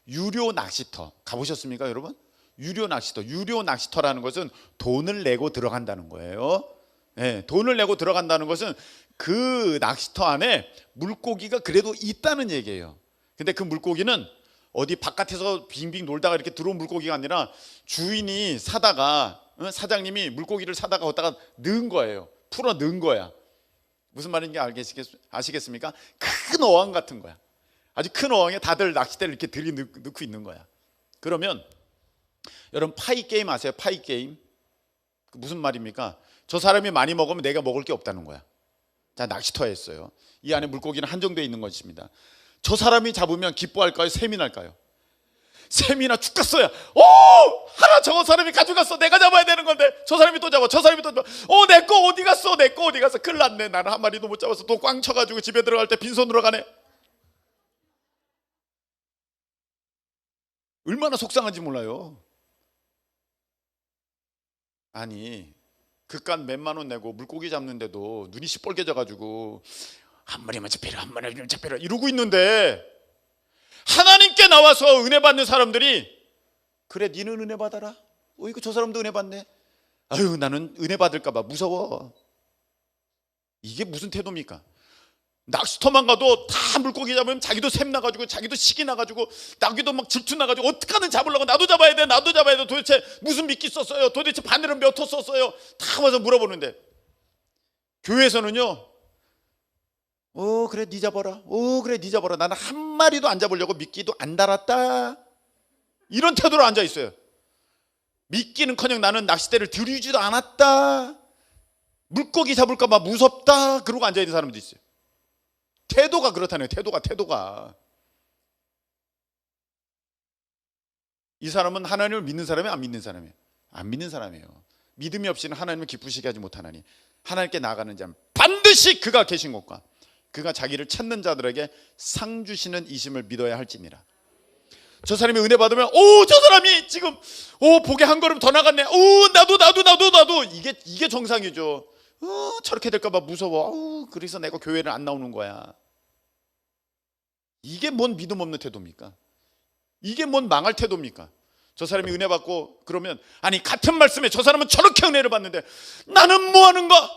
유료 낚시터 가보셨습니까, 여러분? 유료 낚시터라는 것은 돈을 내고 들어간다는 거예요. 네, 돈을 내고 들어간다는 것은 그 낚시터 안에 물고기가 그래도 있다는 얘기예요. 근데 그 물고기는 어디 바깥에서 빙빙 놀다가 이렇게 들어온 물고기가 아니라 주인이 사다가, 사장님이 물고기를 사다가 어디다가 넣은 거예요. 풀어 넣은 거야. 무슨 말인지 아시겠습니까? 큰 어항 같은 거야. 아주 큰 어항에 다들 낚싯대를 이렇게 들이넣고 있는 거야. 그러면 여러분, 파이 게임 아세요? 파이 게임. 무슨 말입니까? 저 사람이 많이 먹으면 내가 먹을 게 없다는 거야. 자, 낚시터에 있어요. 이 안에 물고기는 한정되어 있는 것입니다. 저 사람이 잡으면 기뻐할까요? 셈이 날까요? 셈이나 죽겠어요. 하나 저 사람이 가져갔어. 내가 잡아야 되는 건데 저 사람이 또 잡아. 저 사람이 또 잡아. 내 거 어디 갔어? 내 거 어디 갔어? 큰일 났네. 나는 한 마리도 못 잡았어. 또 꽝 쳐가지고 집에 들어갈 때 빈손으로 가네. 얼마나 속상한지 몰라요. 아니, 그깟 몇만 원 내고 물고기 잡는데도 눈이 시뻘개져가지고 한 마리만 잡혀라, 한 마리만 잡혀라 이러고 있는데, 하나님께 나와서 은혜 받는 사람들이, 그래 니는 은혜 받아라. 이거 저 사람도 은혜 받네. 아유, 나는 은혜 받을까 봐 무서워. 이게 무슨 태도입니까? 낚시터만 가도 다 물고기 잡으면 자기도 샘 나가지고, 자기도 식이 나가지고, 나기도 막 질투 나가지고 어떡하든 잡으려고, 나도 잡아야 돼. 도대체 무슨 미끼 썼어요? 도대체 바늘은 몇 호 썼어요? 다 와서 물어보는데, 교회에서는요, 그래 니 잡아라. 그래 니 잡아라. 나는 한 마리도 안 잡으려고 미끼도 안 달았다. 이런 태도로 앉아 있어요. 미끼는커녕 나는 낚싯대를 들이지도 않았다. 물고기 잡을까 봐 무섭다. 그러고 앉아 있는 사람도 있어요. 태도가 그렇다네요. 태도가. 이 사람은 하나님을 믿는 사람이에요? 안 믿는 사람이에요? 안 믿는 사람이에요. 믿음이 없이는 하나님을 기쁘시게 하지 못하나니, 하나님께 나아가는 자는 반드시 그가 계신 곳과 그가 자기를 찾는 자들에게 상 주시는 이심을 믿어야 할지니라. 저 사람이 은혜 받으면 저 사람이 지금 복에 한 걸음 더 나갔네. 나도 이게 정상이죠. 저렇게 될까 봐 무서워. 그래서 내가 교회를 안 나오는 거야. 이게 뭔 믿음 없는 태도입니까? 이게 뭔 망할 태도입니까? 저 사람이 은혜 받고 그러면, 아니 같은 말씀에 저 사람은 저렇게 은혜를 받는데 나는 뭐 하는가?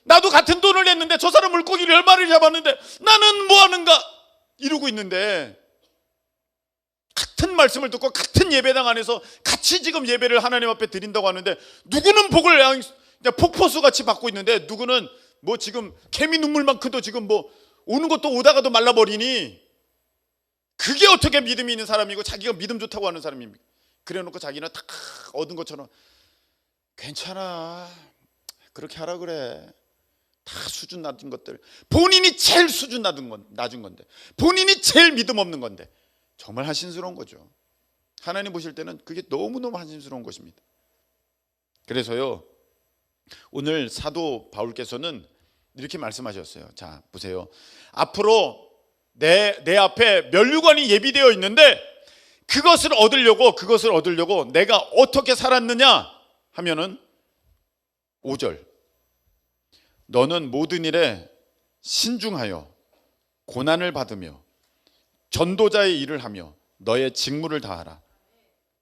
나도 같은 돈을 냈는데 저 사람 물고기를 얼마를 잡았는데 나는 뭐 하는가? 이러고 있는데, 같은 말씀을 듣고 같은 예배당 안에서 같이 지금 예배를 하나님 앞에 드린다고 하는데, 누구는 복을 그냥 폭포수 같이 받고 있는데, 누구는 뭐 지금 개미 눈물만큼도 지금 뭐 오는 것도 오다가도 말라버리니, 그게 어떻게 믿음이 있는 사람이고 자기가 믿음 좋다고 하는 사람입니까? 그래놓고 자기는 다 얻은 것처럼 괜찮아, 그렇게 하라 그래. 다 수준 낮은 것들, 본인이 제일 수준 낮은 건데, 본인이 제일 믿음 없는 건데, 정말 한심스러운 거죠. 하나님 보실 때는 그게 너무너무 한심스러운 것입니다. 그래서요, 오늘 사도 바울께서는 이렇게 말씀하셨어요. 자, 보세요. 앞으로 내 앞에 면류관이 예비되어 있는데, 그것을 얻으려고 내가 어떻게 살았느냐 하면은 5절, 너는 모든 일에 신중하여 고난을 받으며 전도자의 일을 하며 너의 직무를 다하라.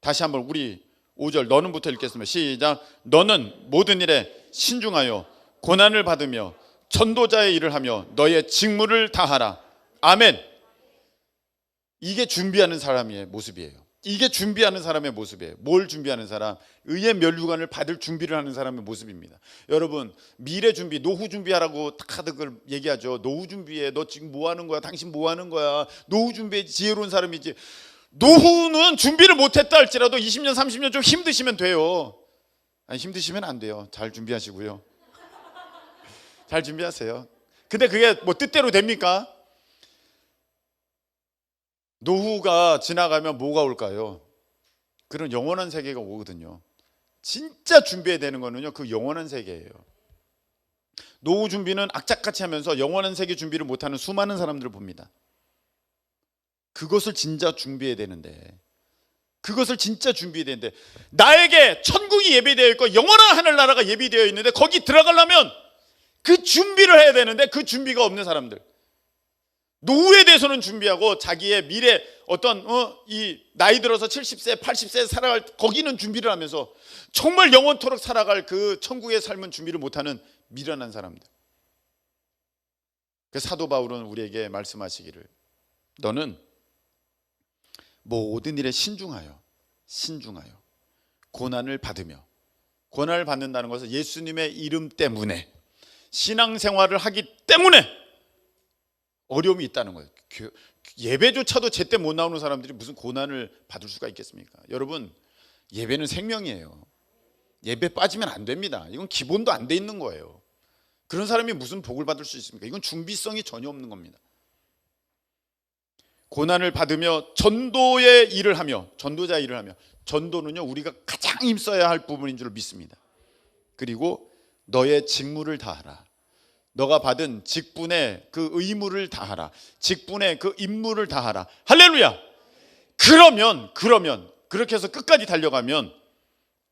다시 한번 우리 5절 너는부터 읽겠습니다. 시작. 너는 모든 일에 신중하여 고난을 받으며 전도자의 일을 하며 너의 직무를 다하라. 아멘. 이게 준비하는 사람의 모습이에요. 이게 준비하는 사람의 모습이에요. 뭘 준비하는 사람? 의의 면류관을 받을 준비를 하는 사람의 모습입니다. 여러분, 미래 준비, 노후 준비하라고 다들 그걸 얘기하죠. 노후 준비해. 너 지금 뭐 하는 거야? 당신 뭐 하는 거야? 노후 준비해. 지혜로운 사람이지. 노후는 준비를 못했다 할지라도 20년 30년 좀 힘드시면 돼요. 아니, 힘드시면 안 돼요. 잘 준비하시고요. 잘 준비하세요. 근데 그게 뭐 뜻대로 됩니까? 노후가 지나가면 뭐가 올까요? 그런 영원한 세계가 오거든요. 진짜 준비해야 되는 거는요, 그 영원한 세계예요. 노후 준비는 악착같이 하면서 영원한 세계 준비를 못하는 수많은 사람들을 봅니다. 그것을 진짜 준비해야 되는데, 그것을 진짜 준비해야 되는데, 나에게 천국이 예비되어 있고 영원한 하늘나라가 예비되어 있는데 거기 들어가려면 그 준비를 해야 되는데 그 준비가 없는 사람들, 노후에 대해서는 준비하고 자기의 미래 어떤 이 나이 들어서 70세 80세 살아갈 거기는 준비를 하면서 정말 영원토록 살아갈 그 천국의 삶은 준비를 못하는 미련한 사람들. 그 사도 바울은 우리에게 말씀하시기를, 너는 모든 일에 신중하여 고난을 받으며, 고난을 받는다는 것은 예수님의 이름 때문에, 신앙생활을 하기 때문에 어려움이 있다는 거예요. 예배조차도 제때 못 나오는 사람들이 무슨 고난을 받을 수가 있겠습니까? 여러분, 예배는 생명이에요. 예배 빠지면 안 됩니다. 이건 기본도 안 돼 있는 거예요. 그런 사람이 무슨 복을 받을 수 있습니까? 이건 준비성이 전혀 없는 겁니다. 고난을 받으며 전도의 일을 하며, 전도자 일을 하며, 전도는요 우리가 가장 힘써야 할 부분인 줄 믿습니다. 그리고 너의 직무를 다하라. 너가 받은 직분의 그 의무를 다하라. 직분의 그 임무를 다하라. 할렐루야. 그러면 그렇게 해서 끝까지 달려가면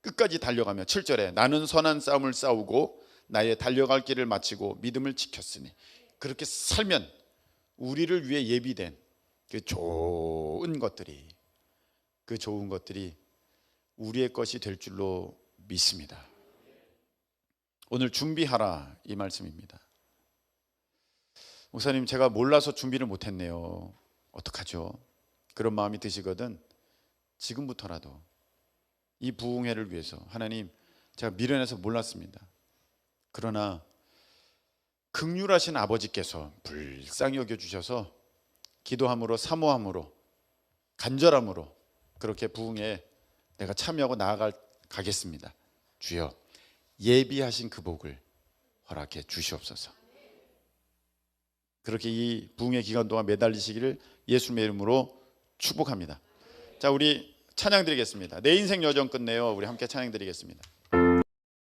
7절에 나는 선한 싸움을 싸우고 나의 달려갈 길을 마치고 믿음을 지켰으니, 그렇게 살면 우리를 위해 예비된 그 좋은 것들이 우리의 것이 될 줄로 믿습니다. 오늘 준비하라, 이 말씀입니다. 목사님, 제가 몰라서 준비를 못했네요. 어떡하죠? 그런 마음이 드시거든 지금부터라도 이 부흥회를 위해서, 하나님, 제가 미련해서 몰랐습니다. 그러나 긍휼하신 아버지께서 불쌍히 여겨주셔서 기도함으로, 사모함으로, 간절함으로 그렇게 부흥회에 내가 참여하고 나아가겠습니다. 주여, 예비하신 그 복을 허락해 주시옵소서. 그렇게 이 부흥회 기간 동안 매달리시기를 예수님의 이름으로 축복합니다. 자, 우리 찬양 드리겠습니다. 내 인생 여정 끝내요. 우리 함께 찬양 드리겠습니다.